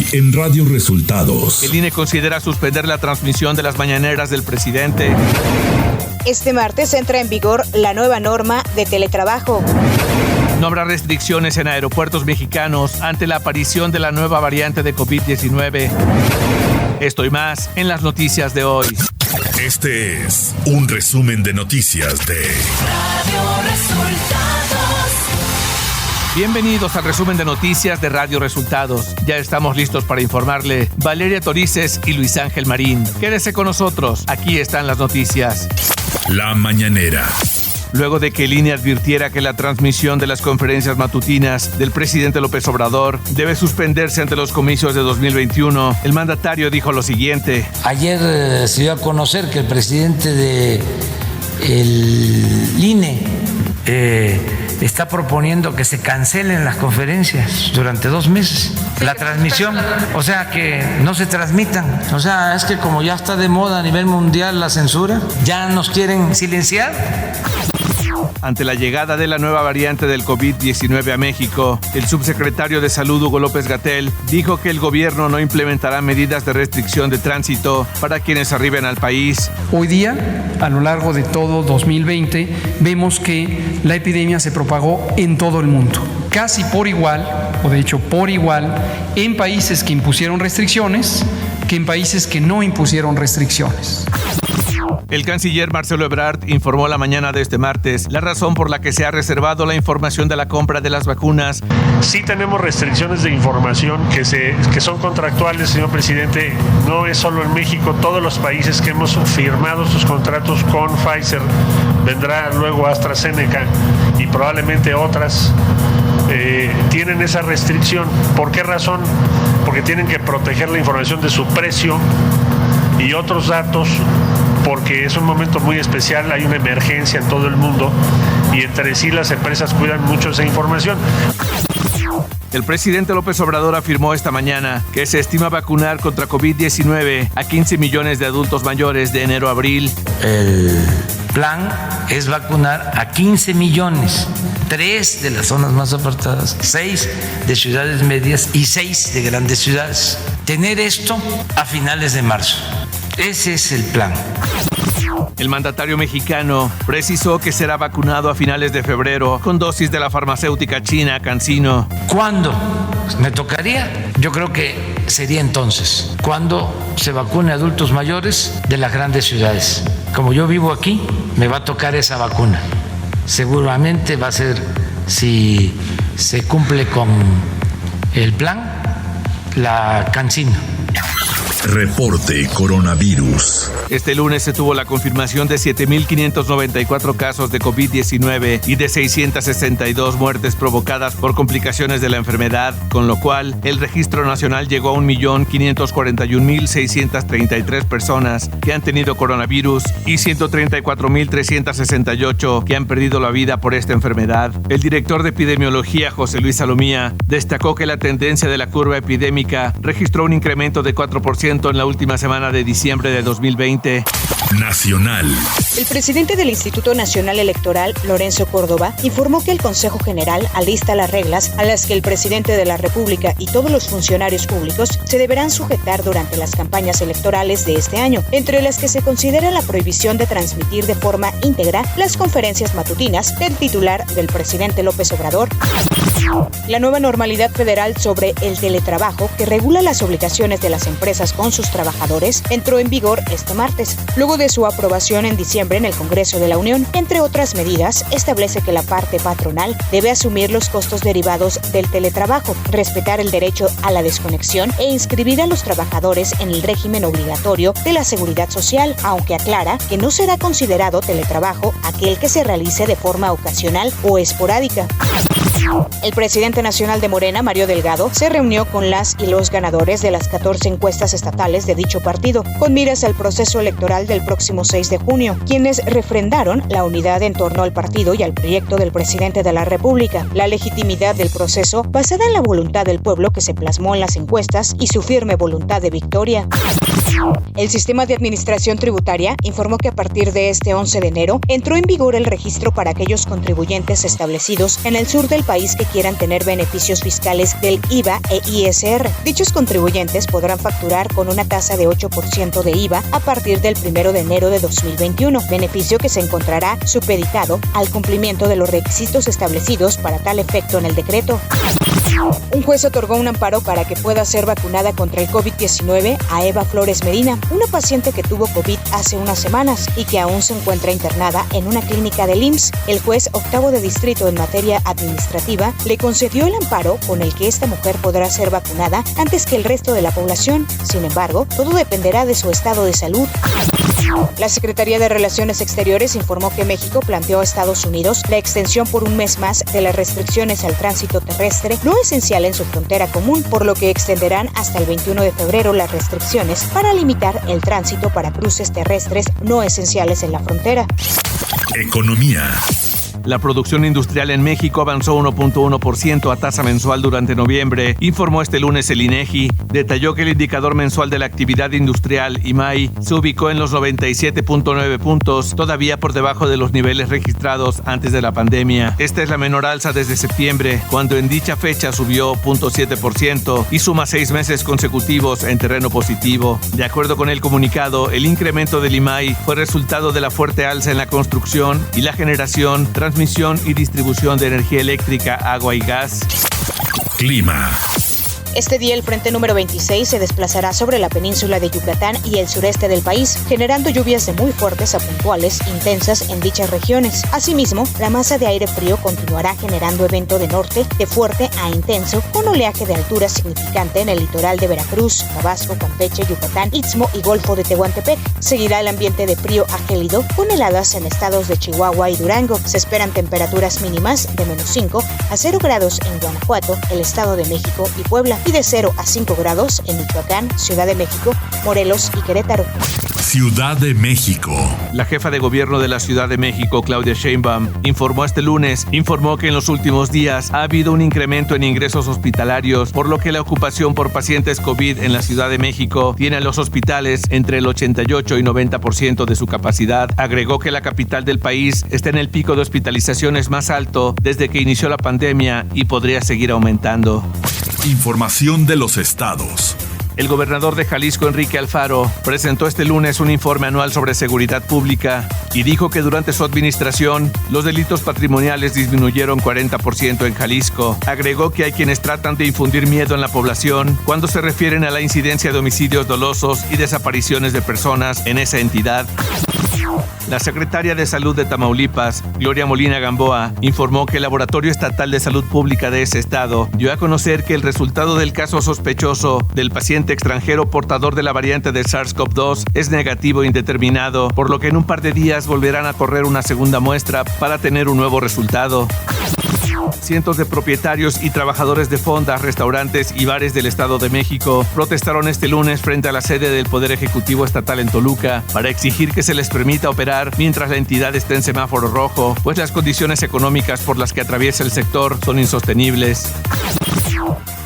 Hoy en Radio Resultados. El INE considera suspender la transmisión de las mañaneras del presidente. Este martes entra en vigor la nueva norma de teletrabajo. No habrá restricciones en aeropuertos mexicanos ante la aparición de la nueva variante de COVID-19. Esto y más en las noticias de hoy. Este es un resumen de noticias de Radio Resultados. Bienvenidos al resumen de noticias de Radio Resultados. Ya estamos listos para informarle Valeria Torices y Luis Ángel Marín. Quédese con nosotros, aquí están las noticias. La mañanera. Luego de que el INE advirtiera que la transmisión de las conferencias matutinas del presidente López Obrador debe suspenderse ante los comicios de 2021, el mandatario dijo lo siguiente. Ayer se dio a conocer que el presidente del INE está proponiendo que se cancelen las conferencias durante 2 meses, la transmisión, o sea, que no se transmitan. O sea, es que como ya está de moda a nivel mundial la censura, ya nos quieren silenciar. Ante la llegada de la nueva variante del COVID-19 a México, el subsecretario de Salud, Hugo López-Gatell, dijo que el gobierno no implementará medidas de restricción de tránsito para quienes arriben al país. Hoy día, a lo largo de todo 2020, vemos que la epidemia se propagó en todo el mundo, casi por igual, o de hecho por igual, en países que impusieron restricciones que en países que no impusieron restricciones. El canciller Marcelo Ebrard informó la mañana de este martes la razón por la que se ha reservado la información de la compra de las vacunas. Sí tenemos restricciones de información que son contractuales, señor presidente. No es solo en México, todos los países que hemos firmado sus contratos con Pfizer, vendrá luego AstraZeneca y probablemente otras, tienen esa restricción. ¿Por qué razón? Porque tienen que proteger la información de su precio y otros datos, porque es un momento muy especial, hay una emergencia en todo el mundo y entre sí las empresas cuidan mucho esa información. El presidente López Obrador afirmó esta mañana que se estima vacunar contra COVID-19 a 15 millones de adultos mayores de enero a abril. El plan es vacunar a 15 millones, 3 de las zonas más apartadas, 6 de ciudades medias y 6 de grandes ciudades. Tener esto a finales de marzo. Ese es el plan. El mandatario mexicano precisó que será vacunado a finales de febrero con dosis de la farmacéutica china CanSino. ¿Cuándo me tocaría? Yo creo que sería entonces, cuando se vacune a adultos mayores de las grandes ciudades. Como yo vivo aquí, me va a tocar esa vacuna. Seguramente va a ser, si se cumple con el plan, la CanSino. Reporte Coronavirus. Este lunes se tuvo la confirmación de 7,594 casos de COVID-19 y de 662 muertes provocadas por complicaciones de la enfermedad, con lo cual el registro nacional llegó a 1,541,633 personas que han tenido coronavirus y 134,368 que han perdido la vida por esta enfermedad. El director de epidemiología, José Luis Salomía, destacó que la tendencia de la curva epidémica registró un incremento de 4% en la última semana de diciembre de 2020. Nacional. El presidente del Instituto Nacional Electoral, Lorenzo Córdoba, informó que el Consejo General alista las reglas a las que el presidente de la República y todos los funcionarios públicos se deberán sujetar durante las campañas electorales de este año, entre las que se considera la prohibición de transmitir de forma íntegra las conferencias matutinas del titular del presidente López Obrador. La nueva normalidad federal sobre el teletrabajo, que regula las obligaciones de las empresas con sus trabajadores, entró en vigor este martes, luego de su aprobación en diciembre en el Congreso de la Unión. Entre otras medidas, establece que la parte patronal debe asumir los costos derivados del teletrabajo, respetar el derecho a la desconexión e inscribir a los trabajadores en el régimen obligatorio de la Seguridad Social, aunque aclara que no será considerado teletrabajo aquel que se realice de forma ocasional o esporádica. El presidente nacional de Morena, Mario Delgado, se reunió con las y los ganadores de las 14 encuestas estatales de dicho partido, con miras al proceso electoral del próximo 6 de junio, quienes refrendaron la unidad en torno al partido y al proyecto del presidente de la República, la legitimidad del proceso basada en la voluntad del pueblo que se plasmó en las encuestas y su firme voluntad de victoria. El sistema de administración tributaria informó que a partir de este 11 de enero entró en vigor el registro para aquellos contribuyentes establecidos en el sur del país país que quieran tener beneficios fiscales del IVA e ISR. Dichos contribuyentes podrán facturar con una tasa de 8% de IVA a partir del 1 de enero de 2021, beneficio que se encontrará supeditado al cumplimiento de los requisitos establecidos para tal efecto en el decreto. Un juez otorgó un amparo para que pueda ser vacunada contra el COVID-19 a Eva Flores Medina, una paciente que tuvo COVID hace unas semanas y que aún se encuentra internada en una clínica del IMSS. El juez octavo de distrito en materia administrativa le concedió el amparo con el que esta mujer podrá ser vacunada antes que el resto de la población. Sin embargo, todo dependerá de su estado de salud. La Secretaría de Relaciones Exteriores informó que México planteó a Estados Unidos la extensión por un mes más de las restricciones al tránsito terrestre no esencial en su frontera común, por lo que extenderán hasta el 21 de febrero las restricciones para limitar el tránsito para cruces terrestres no esenciales en la frontera. Economía. La producción industrial en México avanzó 1.1% a tasa mensual durante noviembre, informó este lunes el INEGI. Detalló que el indicador mensual de la actividad industrial, IMAI, se ubicó en los 97.9 puntos, todavía por debajo de los niveles registrados antes de la pandemia. Esta es la menor alza desde septiembre, cuando en dicha fecha subió 0.7% y suma 6 meses consecutivos en terreno positivo. De acuerdo con el comunicado, el incremento del IMAI fue resultado de la fuerte alza en la construcción y la generación, transmisión y distribución de energía eléctrica, agua y gas. Clima. Este día el frente número 26 se desplazará sobre la península de Yucatán y el sureste del país, generando lluvias de muy fuertes a puntuales intensas en dichas regiones. Asimismo, la masa de aire frío continuará generando evento de norte de fuerte a intenso, con oleaje de altura significante en el litoral de Veracruz, Tabasco, Campeche, Yucatán, Istmo y Golfo de Tehuantepec. Seguirá el ambiente de frío a gélido, con heladas en estados de Chihuahua y Durango. Se esperan temperaturas mínimas de -5 a 0 grados en Guanajuato, el Estado de México y Puebla, y de 0 a 5 grados en Michoacán, Ciudad de México, Morelos y Querétaro. Ciudad de México. La jefa de gobierno de la Ciudad de México, Claudia Sheinbaum, informó este lunes que en los últimos días ha habido un incremento en ingresos hospitalarios, por lo que la ocupación por pacientes COVID en la Ciudad de México tiene a los hospitales entre el 88 y 90% de su capacidad. Agregó que la capital del país está en el pico de hospitalizaciones más alto desde que inició la pandemia y podría seguir aumentando. Información de los estados. El gobernador de Jalisco, Enrique Alfaro, presentó este lunes un informe anual sobre seguridad pública y dijo que durante su administración los delitos patrimoniales disminuyeron 40% en Jalisco. Agregó que hay quienes tratan de infundir miedo en la población cuando se refieren a la incidencia de homicidios dolosos y desapariciones de personas en esa entidad. La secretaria de Salud de Tamaulipas, Gloria Molina Gamboa, informó que el Laboratorio Estatal de Salud Pública de ese estado dio a conocer que el resultado del caso sospechoso del paciente extranjero portador de la variante de SARS-CoV-2 es negativo e indeterminado, por lo que en un par de días volverán a correr una segunda muestra para tener un nuevo resultado. Cientos de propietarios y trabajadores de fondas, restaurantes y bares del Estado de México protestaron este lunes frente a la sede del Poder Ejecutivo Estatal en Toluca para exigir que se les permita operar mientras la entidad esté en semáforo rojo, pues las condiciones económicas por las que atraviesa el sector son insostenibles.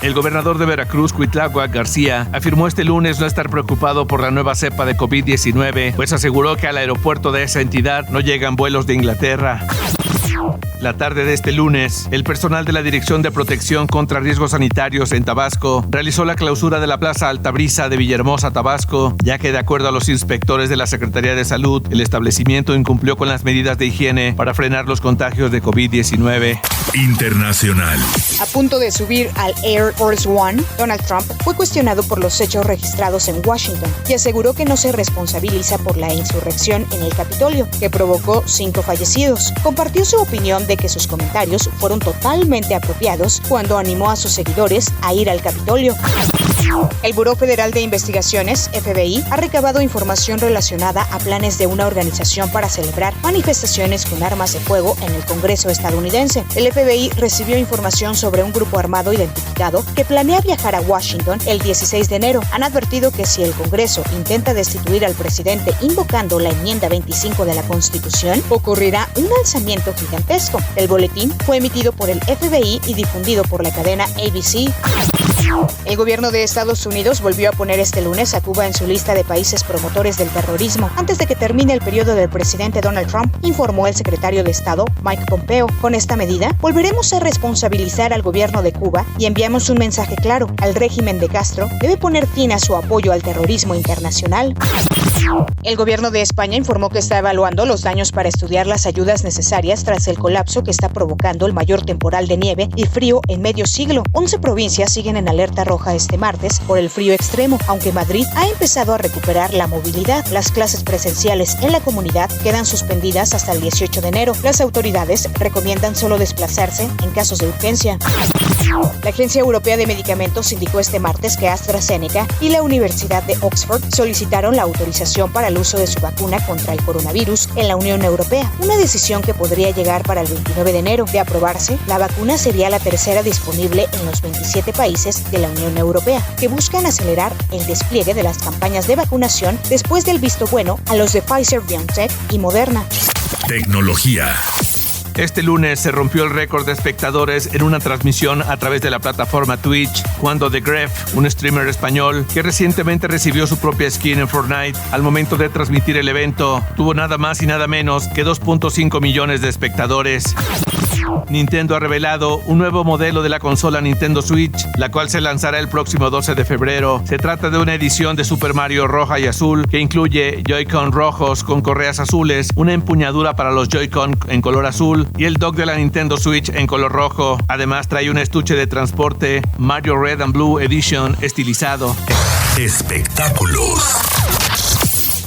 El gobernador de Veracruz, Cuitláhuac García, afirmó este lunes no estar preocupado por la nueva cepa de COVID-19, pues aseguró que al aeropuerto de esa entidad no llegan vuelos de Inglaterra. La tarde de este lunes, el personal de la Dirección de Protección contra Riesgos Sanitarios en Tabasco realizó la clausura de la Plaza Altabrisa de Villahermosa, Tabasco, ya que de acuerdo a los inspectores de la Secretaría de Salud, el establecimiento incumplió con las medidas de higiene para frenar los contagios de COVID-19. Internacional. A punto de subir al Air Force One, Donald Trump fue cuestionado por los hechos registrados en Washington y aseguró que no se responsabiliza por la insurrección en el Capitolio, que provocó 5 fallecidos. Compartió su opinión de que sus comentarios fueron totalmente apropiados cuando animó a sus seguidores a ir al Capitolio. El Buró Federal de Investigaciones, FBI, ha recabado información relacionada a planes de una organización para celebrar manifestaciones con armas de fuego en el Congreso estadounidense. El FBI recibió información sobre un grupo armado identificado que planea viajar a Washington el 16 de enero. Han advertido que si el Congreso intenta destituir al presidente invocando la enmienda 25 de la Constitución, ocurrirá un alzamiento gigantesco. El boletín fue emitido por el FBI y difundido por la cadena ABC. El gobierno de Estados Unidos volvió a poner este lunes a Cuba en su lista de países promotores del terrorismo, antes de que termine el periodo del presidente Donald Trump, informó el secretario de Estado, Mike Pompeo. Con esta medida, volveremos a responsabilizar al gobierno de Cuba y enviamos un mensaje claro. Al régimen de Castro debe poner fin a su apoyo al terrorismo internacional. El gobierno de España informó que está evaluando los daños para estudiar las ayudas necesarias tras el colapso que está provocando el mayor temporal de nieve y frío en medio siglo. 11 provincias siguen en alerta roja este martes por el frío extremo, aunque Madrid ha empezado a recuperar la movilidad. Las clases presenciales en la comunidad quedan suspendidas hasta el 18 de enero. Las autoridades recomiendan solo desplazarse en casos de urgencia. La Agencia Europea de Medicamentos indicó este martes que AstraZeneca y la Universidad de Oxford solicitaron la autorización para el uso de su vacuna contra el coronavirus en la Unión Europea, una decisión que podría llegar para el 29 de enero. De aprobarse, la vacuna sería la tercera disponible en los 27 países de la Unión Europea, que buscan acelerar el despliegue de las campañas de vacunación después del visto bueno a los de Pfizer, BioNTech y Moderna. Tecnología. Este lunes se rompió el récord de espectadores en una transmisión a través de la plataforma Twitch, cuando The Gref, un streamer español que recientemente recibió su propia skin en Fortnite, al momento de transmitir el evento, tuvo nada más y nada menos que 2.5 millones de espectadores. Nintendo ha revelado un nuevo modelo de la consola Nintendo Switch, la cual se lanzará el próximo 12 de febrero. Se trata de una edición de Super Mario roja y azul que incluye Joy-Con rojos con correas azules, una empuñadura para los Joy-Con en color azul y el dock de la Nintendo Switch en color rojo. Además trae un estuche de transporte Mario Red and Blue Edition estilizado. Espectáculos.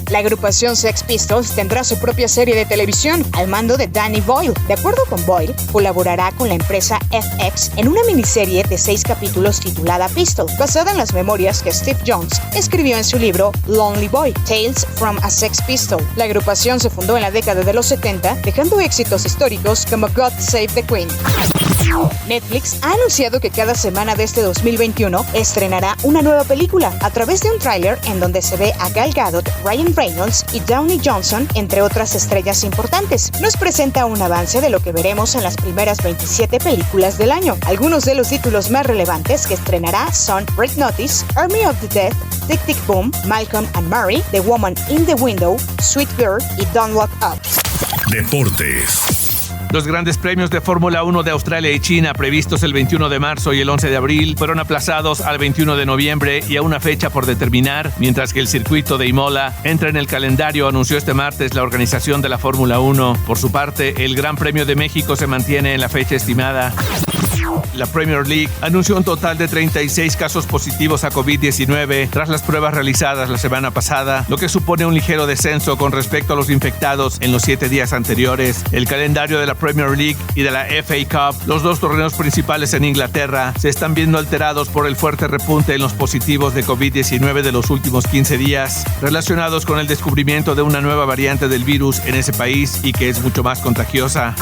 La agrupación Sex Pistols tendrá su propia serie de televisión al mando de Danny Boyle. De acuerdo con Boyle, colaborará con la empresa FX en una miniserie de 6 capítulos titulada Pistol, basada en las memorias que Steve Jones escribió en su libro Lonely Boy, Tales from a Sex Pistol. La agrupación se fundó en la década de los 70, dejando éxitos históricos como God Save the Queen. Netflix ha anunciado que cada semana de este 2021 estrenará una nueva película a través de un tráiler en donde se ve a Gal Gadot, Ryan Reynolds y Downey Johnson, entre otras estrellas importantes. Nos presenta un avance de lo que veremos en las primeras 27 películas del año. Algunos de los títulos más relevantes que estrenará son Red Notice, Army of the Dead, Tick Tick Boom, Malcolm and Mary, The Woman in the Window, Sweet Girl y Don't Look Up. Deportes. Los grandes premios de Fórmula 1 de Australia y China, previstos el 21 de marzo y el 11 de abril, fueron aplazados al 21 de noviembre y a una fecha por determinar, mientras que el circuito de Imola entra en el calendario, anunció este martes la organización de la Fórmula 1. Por su parte, el Gran Premio de México se mantiene en la fecha estimada. La Premier League anunció un total de 36 casos positivos a COVID-19 tras las pruebas realizadas la semana pasada, lo que supone un ligero descenso con respecto a los infectados en los 7 días anteriores. El calendario de la Premier League y de la FA Cup, los dos torneos principales en Inglaterra, se están viendo alterados por el fuerte repunte en los positivos de COVID-19 de los últimos 15 días, relacionados con el descubrimiento de una nueva variante del virus en ese país y que es mucho más contagiosa.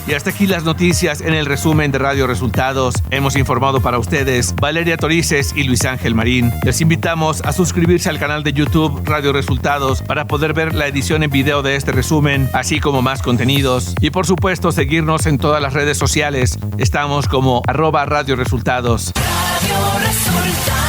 Y hasta aquí las noticias en el resumen de Radio Resultados. Hemos informado para ustedes Valeria Torices y Luis Ángel Marín. Les invitamos a suscribirse al canal de YouTube Radio Resultados para poder ver la edición en video de este resumen, así como más contenidos. Y por supuesto, seguirnos en todas las redes sociales. Estamos como @Radio Resultados. Radio Resultados.